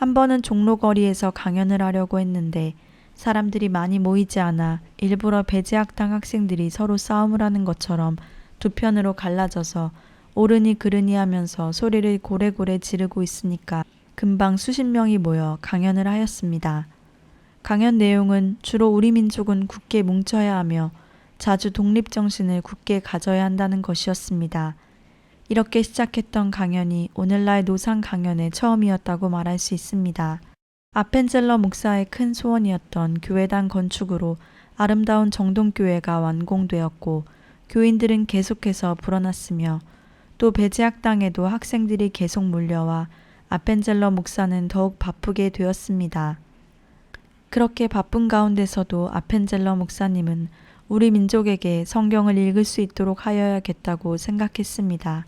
한 번은 종로거리에서 강연을 하려고 했는데 사람들이 많이 모이지 않아 일부러 배제학당 학생들이 서로 싸움을 하는 것처럼 두 편으로 갈라져서 옳으니 그르니 하면서 소리를 고래고래 지르고 있으니까 금방 수십 명이 모여 강연을 하였습니다. 강연 내용은 주로 우리 민족은 굳게 뭉쳐야 하며 자주 독립정신을 굳게 가져야 한다는 것이었습니다. 이렇게 시작했던 강연이 오늘날 노상 강연의 처음이었다고 말할 수 있습니다. 아펜젤러 목사의 큰 소원이었던 교회당 건축으로 아름다운 정동교회가 완공되었고 교인들은 계속해서 불어났으며 또 배제학당에도 학생들이 계속 몰려와 아펜젤러 목사는 더욱 바쁘게 되었습니다. 그렇게 바쁜 가운데서도 아펜젤러 목사님은 우리 민족에게 성경을 읽을 수 있도록 하여야겠다고 생각했습니다.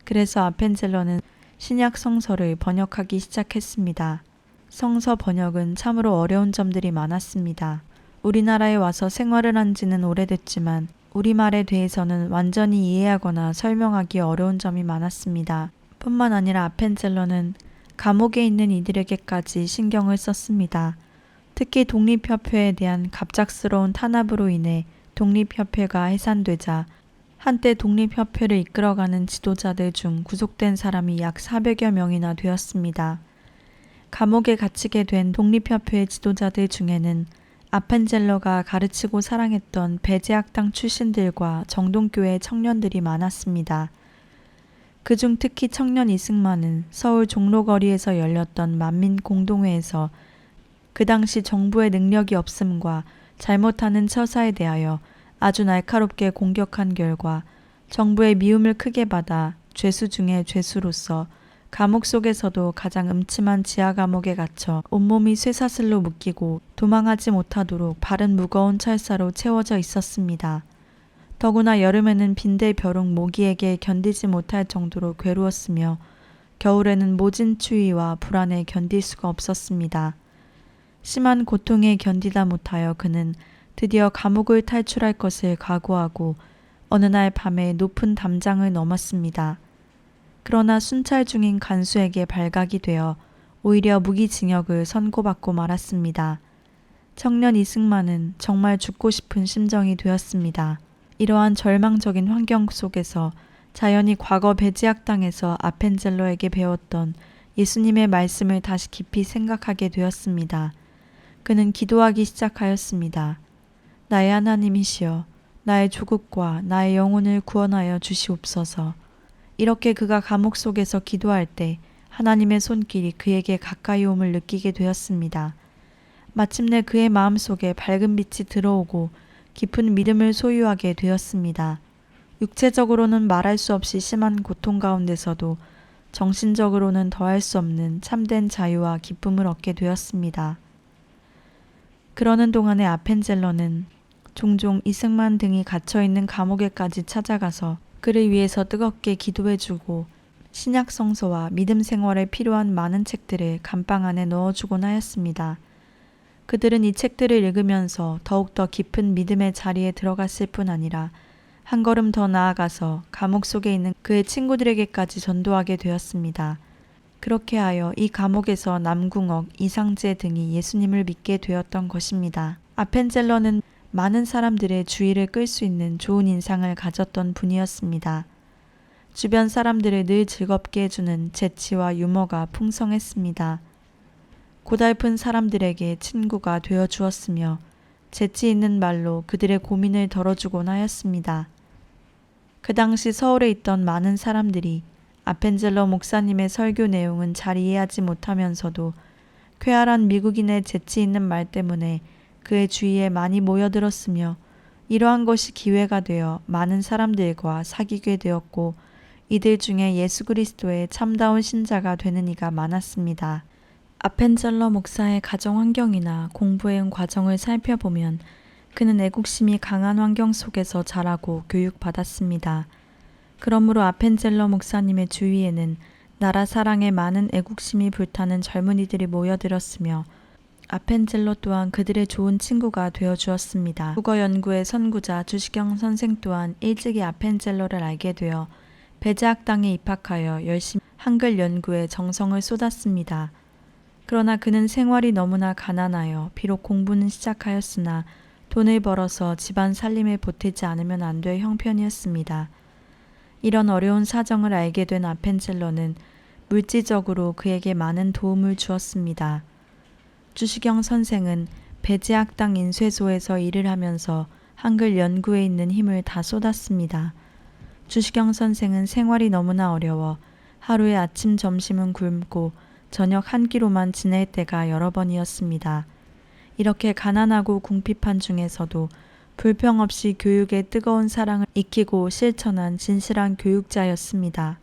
그래서 아펜젤러는 신약 성서를 번역하기 시작했습니다. 성서 번역은 참으로 어려운 점들이 많았습니다. 우리나라에 와서 생활을 한 지는 오래됐지만 우리말에 대해서는 완전히 이해하거나 설명하기 어려운 점이 많았습니다. 뿐만 아니라 아펜젤러는 감옥에 있는 이들에게까지 신경을 썼습니다. 특히 독립협회에 대한 갑작스러운 탄압으로 인해 독립협회가 해산되자 한때 독립협회를 이끌어가는 지도자들 중 구속된 사람이 약 400여 명이나 되었습니다. 감옥에 갇히게 된 독립협회의 지도자들 중에는 아펜젤러가 가르치고 사랑했던 배제학당 출신들과 정동교회 청년들이 많았습니다. 그중 특히 청년 이승만은 서울 종로거리에서 열렸던 만민공동회에서 그 당시 정부의 능력이 없음과 잘못하는 처사에 대하여 아주 날카롭게 공격한 결과 정부의 미움을 크게 받아 죄수 중에 죄수로서 감옥 속에서도 가장 음침한 지하 감옥에 갇혀 온몸이 쇠사슬로 묶이고 도망하지 못하도록 발은 무거운 철사로 채워져 있었습니다. 더구나 여름에는 빈대벼룩 모기에게 견디지 못할 정도로 괴로웠으며 겨울에는 모진 추위와 불안에 견딜 수가 없었습니다. 심한 고통에 견디다 못하여 그는 드디어 감옥을 탈출할 것을 각오하고 어느 날 밤에 높은 담장을 넘었습니다. 그러나 순찰 중인 간수에게 발각이 되어 오히려 무기징역을 선고받고 말았습니다. 청년 이승만은 정말 죽고 싶은 심정이 되었습니다. 이러한 절망적인 환경 속에서 자연히 과거 배제학당에서 아펜젤러에게 배웠던 예수님의 말씀을 다시 깊이 생각하게 되었습니다. 그는 기도하기 시작하였습니다. 나의 하나님이시여, 나의 조국과 나의 영혼을 구원하여 주시옵소서. 이렇게 그가 감옥 속에서 기도할 때 하나님의 손길이 그에게 가까이 옴을 느끼게 되었습니다. 마침내 그의 마음속에 밝은 빛이 들어오고 깊은 믿음을 소유하게 되었습니다. 육체적으로는 말할 수 없이 심한 고통 가운데서도 정신적으로는 더할 수 없는 참된 자유와 기쁨을 얻게 되었습니다. 그러는 동안에 아펜젤러는 종종 이승만 등이 갇혀있는 감옥에까지 찾아가서 그를 위해서 뜨겁게 기도해주고 신약 성서와 믿음 생활에 필요한 많은 책들을 감방 안에 넣어주곤 하였습니다. 그들은 이 책들을 읽으면서 더욱더 깊은 믿음의 자리에 들어갔을 뿐 아니라 한 걸음 더 나아가서 감옥 속에 있는 그의 친구들에게까지 전도하게 되었습니다. 그렇게 하여 이 감옥에서 남궁옥, 이상재 등이 예수님을 믿게 되었던 것입니다. 아펜젤러는 많은 사람들의 주의를 끌 수 있는 좋은 인상을 가졌던 분이었습니다. 주변 사람들을 늘 즐겁게 해주는 재치와 유머가 풍성했습니다. 고달픈 사람들에게 친구가 되어 주었으며 재치 있는 말로 그들의 고민을 덜어주곤 하였습니다. 그 당시 서울에 있던 많은 사람들이 아펜젤러 목사님의 설교 내용은 잘 이해하지 못하면서도 쾌활한 미국인의 재치 있는 말 때문에 그의 주위에 많이 모여들었으며 이러한 것이 기회가 되어 많은 사람들과 사귀게 되었고 이들 중에 예수 그리스도의 참다운 신자가 되는 이가 많았습니다. 아펜젤러 목사의 가정 환경이나 공부해온 과정을 살펴보면 그는 애국심이 강한 환경 속에서 자라고 교육받았습니다. 그러므로 아펜젤러 목사님의 주위에는 나라 사랑에 많은 애국심이 불타는 젊은이들이 모여들었으며 아펜젤러 또한 그들의 좋은 친구가 되어주었습니다. 국어 연구의 선구자 주시경 선생 또한 일찍이 아펜젤러를 알게 되어 배제학당에 입학하여 열심히 한글 연구에 정성을 쏟았습니다. 그러나 그는 생활이 너무나 가난하여 비록 공부는 시작하였으나 돈을 벌어서 집안 살림에 보태지 않으면 안 될 형편이었습니다. 이런 어려운 사정을 알게 된 아펜젤러는 물질적으로 그에게 많은 도움을 주었습니다. 주시경 선생은 배제학당 인쇄소에서 일을 하면서 한글 연구에 있는 힘을 다 쏟았습니다. 주시경 선생은 생활이 너무나 어려워 하루에 아침 점심은 굶고 저녁 한 끼로만 지낼 때가 여러 번이었습니다. 이렇게 가난하고 궁핍한 중에서도 불평 없이 교육에 뜨거운 사랑을 익히고 실천한 진실한 교육자였습니다.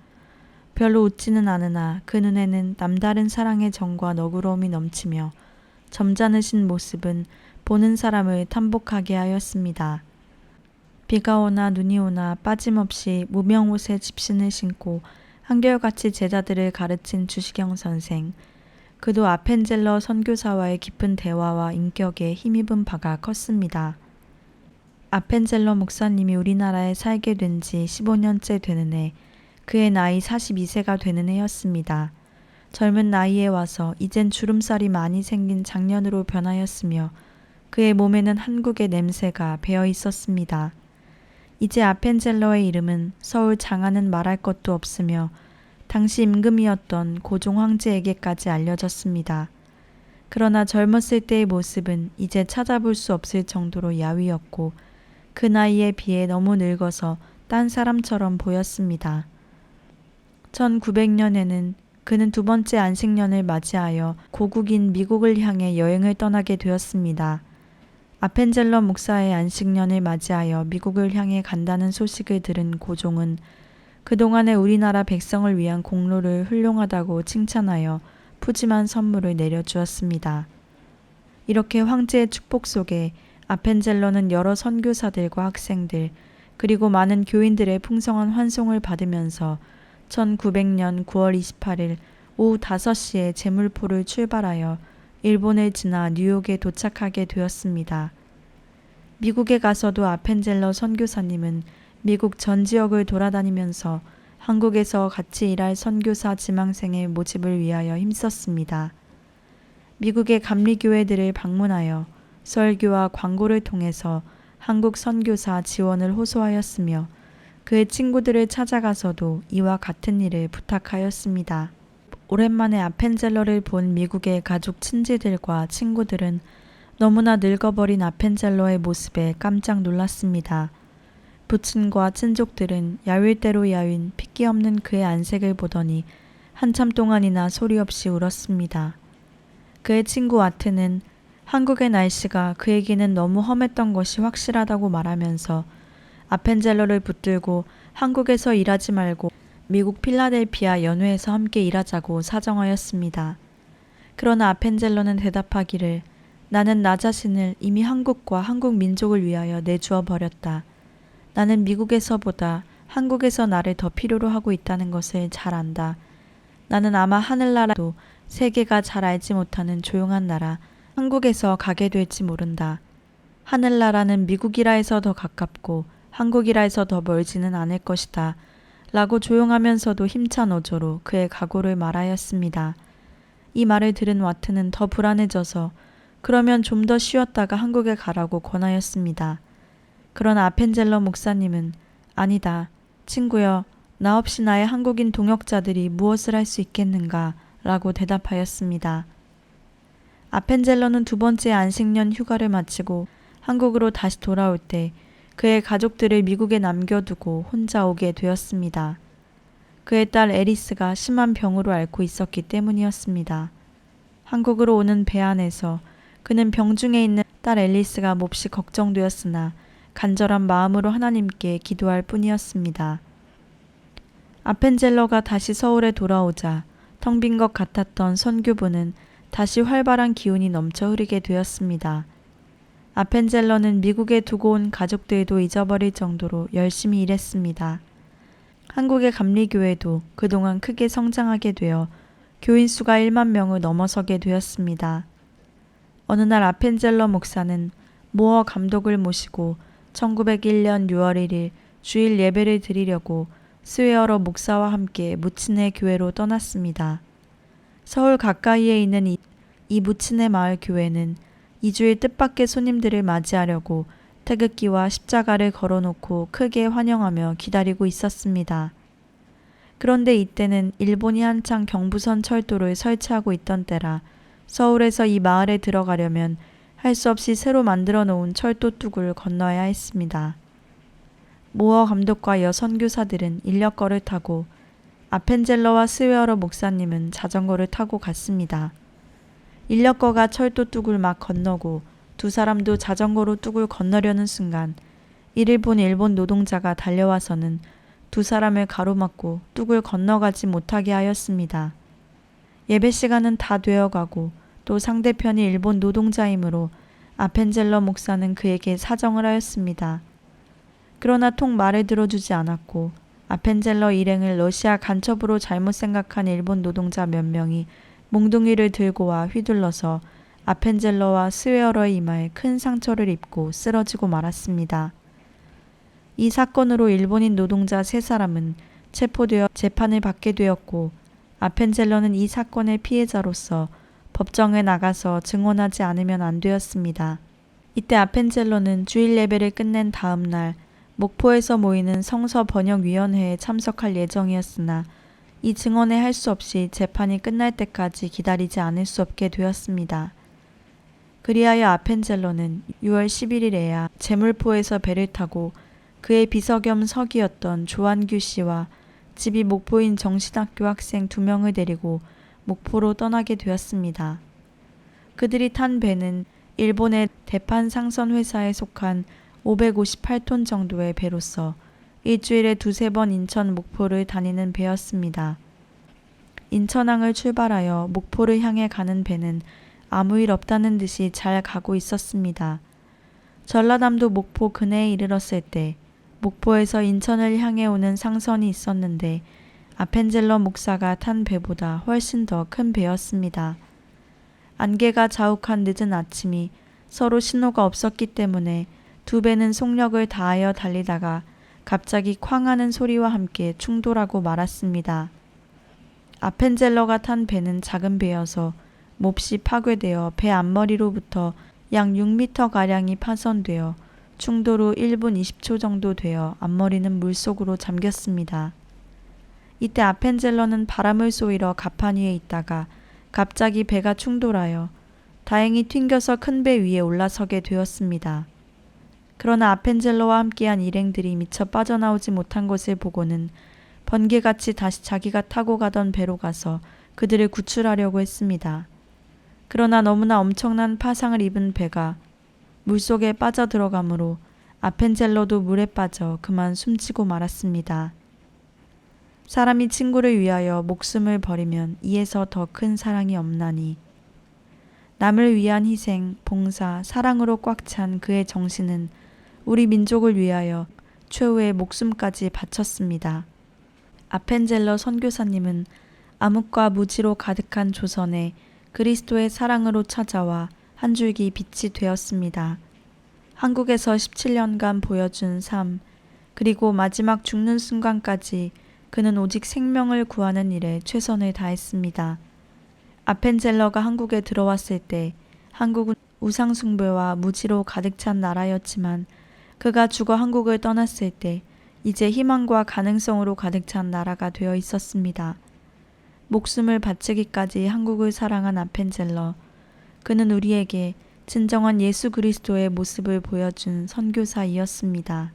별로 웃지는 않으나 그 눈에는 남다른 사랑의 정과 너그러움이 넘치며 점잖으신 모습은 보는 사람을 탐복하게 하였습니다. 비가 오나 눈이 오나 빠짐없이 무명옷에 집신을 신고 한결같이 제자들을 가르친 주시경 선생. 그도 아펜젤러 선교사와의 깊은 대화와 인격에 힘입은 바가 컸습니다. 아펜젤러 목사님이 우리나라에 살게 된 지 15년째 되는 해, 그의 나이 42세가 되는 해였습니다. 젊은 나이에 와서 이젠 주름살이 많이 생긴 장년으로 변하였으며 그의 몸에는 한국의 냄새가 배어 있었습니다. 이제 아펜젤러의 이름은 서울 장안은 말할 것도 없으며 당시 임금이었던 고종 황제에게까지 알려졌습니다. 그러나 젊었을 때의 모습은 이제 찾아볼 수 없을 정도로 야위었고 그 나이에 비해 너무 늙어서 딴 사람처럼 보였습니다. 1900년에는 그는 두 번째 안식년을 맞이하여 고국인 미국을 향해 여행을 떠나게 되었습니다. 아펜젤러 목사의 안식년을 맞이하여 미국을 향해 간다는 소식을 들은 고종은 그동안의 우리나라 백성을 위한 공로를 훌륭하다고 칭찬하여 푸짐한 선물을 내려주었습니다. 이렇게 황제의 축복 속에 아펜젤러는 여러 선교사들과 학생들 그리고 많은 교인들의 풍성한 환송을 받으면서 1900년 9월 28일 오후 5시에 제물포를 출발하여 일본을 지나 뉴욕에 도착하게 되었습니다. 미국에 가서도 아펜젤러 선교사님은 미국 전 지역을 돌아다니면서 한국에서 같이 일할 선교사 지망생의 모집을 위하여 힘썼습니다. 미국의 감리교회들을 방문하여 설교와 광고를 통해서 한국 선교사 지원을 호소하였으며 그의 친구들을 찾아가서도 이와 같은 일을 부탁하였습니다. 오랜만에 아펜젤러를 본 미국의 가족 친지들과 친구들은 너무나 늙어버린 아펜젤러의 모습에 깜짝 놀랐습니다. 부친과 친족들은 야윈 대로 야윈 핏기 없는 그의 안색을 보더니 한참 동안이나 소리 없이 울었습니다. 그의 친구 아트는 한국의 날씨가 그에게는 너무 험했던 것이 확실하다고 말하면서 아펜젤러를 붙들고 한국에서 일하지 말고 미국 필라델피아 연회에서 함께 일하자고 사정하였습니다. 그러나 아펜젤러는 대답하기를 나는 나 자신을 이미 한국과 한국 민족을 위하여 내주어 버렸다. 나는 미국에서보다 한국에서 나를 더 필요로 하고 있다는 것을 잘 안다. 나는 아마 하늘나라도 세계가 잘 알지 못하는 조용한 나라 한국에서 가게 될지 모른다. 하늘나라는 미국이라 해서 더 가깝고 한국이라 해서 더 멀지는 않을 것이다. 라고 조용하면서도 힘찬 어조로 그의 각오를 말하였습니다. 이 말을 들은 와트는 더 불안해져서 그러면 좀 더 쉬었다가 한국에 가라고 권하였습니다. 그러나 아펜젤러 목사님은 아니다. 친구여, 나 없이 나의 한국인 동역자들이 무엇을 할 수 있겠는가? 라고 대답하였습니다. 아펜젤러는 두 번째 안식년 휴가를 마치고 한국으로 다시 돌아올 때 그의 가족들을 미국에 남겨두고 혼자 오게 되었습니다. 그의 딸 애리스가 심한 병으로 앓고 있었기 때문이었습니다. 한국으로 오는 배 안에서 그는 병중에 있는 딸 앨리스가 몹시 걱정되었으나 간절한 마음으로 하나님께 기도할 뿐이었습니다. 아펜젤러가 다시 서울에 돌아오자 텅 빈 것 같았던 선교부는 다시 활발한 기운이 넘쳐 흐르게 되었습니다. 아펜젤러는 미국에 두고 온 가족들도 잊어버릴 정도로 열심히 일했습니다. 한국의 감리교회도 그동안 크게 성장하게 되어 교인 수가 1만 명을 넘어서게 되었습니다. 어느 날 아펜젤러 목사는 모어 감독을 모시고 1901년 6월 1일 주일 예배를 드리려고 스웨어러 목사와 함께 무친의 교회로 떠났습니다. 서울 가까이에 있는 이 무친의 마을 교회는 2주일 뜻밖의 손님들을 맞이하려고 태극기와 십자가를 걸어놓고 크게 환영하며 기다리고 있었습니다. 그런데 이때는 일본이 한창 경부선 철도를 설치하고 있던 때라 서울에서 이 마을에 들어가려면 할 수 없이 새로 만들어 놓은 철도 뚝을 건너야 했습니다. 모어 감독과 여선교사들은 인력거를 타고 아펜젤러와 스웨어러 목사님은 자전거를 타고 갔습니다. 인력거가 철도 뚝을 막 건너고 두 사람도 자전거로 뚝을 건너려는 순간 이를 본 일본 노동자가 달려와서는 두 사람을 가로막고 뚝을 건너가지 못하게 하였습니다. 예배 시간은 다 되어가고 또 상대편이 일본 노동자이므로 아펜젤러 목사는 그에게 사정을 하였습니다. 그러나 통 말을 들어주지 않았고 아펜젤러 일행을 러시아 간첩으로 잘못 생각한 일본 노동자 몇 명이 몽둥이를 들고 와 휘둘러서 아펜젤러와 스웨어러의 이마에 큰 상처를 입고 쓰러지고 말았습니다. 이 사건으로 일본인 노동자 3사람은 체포되어 재판을 받게 되었고 아펜젤러는 이 사건의 피해자로서 법정에 나가서 증언하지 않으면 안 되었습니다. 이때 아펜젤러는 주일 예배를 끝낸 다음 날 목포에서 모이는 성서번역위원회에 참석할 예정이었으나 이 증언에 할 수 없이 재판이 끝날 때까지 기다리지 않을 수 없게 되었습니다. 그리하여 아펜젤러는 6월 11일에야 제물포에서 배를 타고 그의 비서 겸 서기였던 조한규 씨와 집이 목포인 정신학교 학생 2명을 데리고 목포로 떠나게 되었습니다. 그들이 탄 배는 일본의 대판상선 회사에 속한 558톤 정도의 배로서 일주일에 2-3번 인천 목포를 다니는 배였습니다. 인천항을 출발하여 목포를 향해 가는 배는 아무 일 없다는 듯이 잘 가고 있었습니다. 전라남도 목포 근해에 이르렀을 때 목포에서 인천을 향해 오는 상선이 있었는데 아펜젤러 목사가 탄 배보다 훨씬 더 큰 배였습니다. 안개가 자욱한 늦은 아침이 서로 신호가 없었기 때문에 두 배는 속력을 다하여 달리다가 갑자기 쾅 하는 소리와 함께 충돌하고 말았습니다. 아펜젤러가 탄 배는 작은 배여서 몹시 파괴되어 배 앞머리로부터 약 6m가량이 파손되어 충돌 후 1분 20초 정도 되어 앞머리는 물속으로 잠겼습니다. 이때 아펜젤러는 바람을 쏘이러 갑판 위에 있다가 갑자기 배가 충돌하여 다행히 튕겨서 큰 배 위에 올라서게 되었습니다. 그러나 아펜젤러와 함께한 일행들이 미처 빠져나오지 못한 것을 보고는 번개같이 다시 자기가 타고 가던 배로 가서 그들을 구출하려고 했습니다. 그러나 너무나 엄청난 파상을 입은 배가 물속에 빠져들어가므로 아펜젤러도 물에 빠져 그만 숨지고 말았습니다. 사람이 친구를 위하여 목숨을 버리면 이에서 더 큰 사랑이 없나니. 남을 위한 희생, 봉사, 사랑으로 꽉 찬 그의 정신은 우리 민족을 위하여 최후의 목숨까지 바쳤습니다. 아펜젤러 선교사님은 암흑과 무지로 가득한 조선에 그리스도의 사랑으로 찾아와 한 줄기 빛이 되었습니다. 한국에서 17년간 보여준 삶, 그리고 마지막 죽는 순간까지 그는 오직 생명을 구하는 일에 최선을 다했습니다. 아펜젤러가 한국에 들어왔을 때 한국은 우상숭배와 무지로 가득 찬 나라였지만 그가 죽어 한국을 떠났을 때 이제 희망과 가능성으로 가득 찬 나라가 되어 있었습니다. 목숨을 바치기까지 한국을 사랑한 아펜젤러, 그는 우리에게 진정한 예수 그리스도의 모습을 보여준 선교사이었습니다.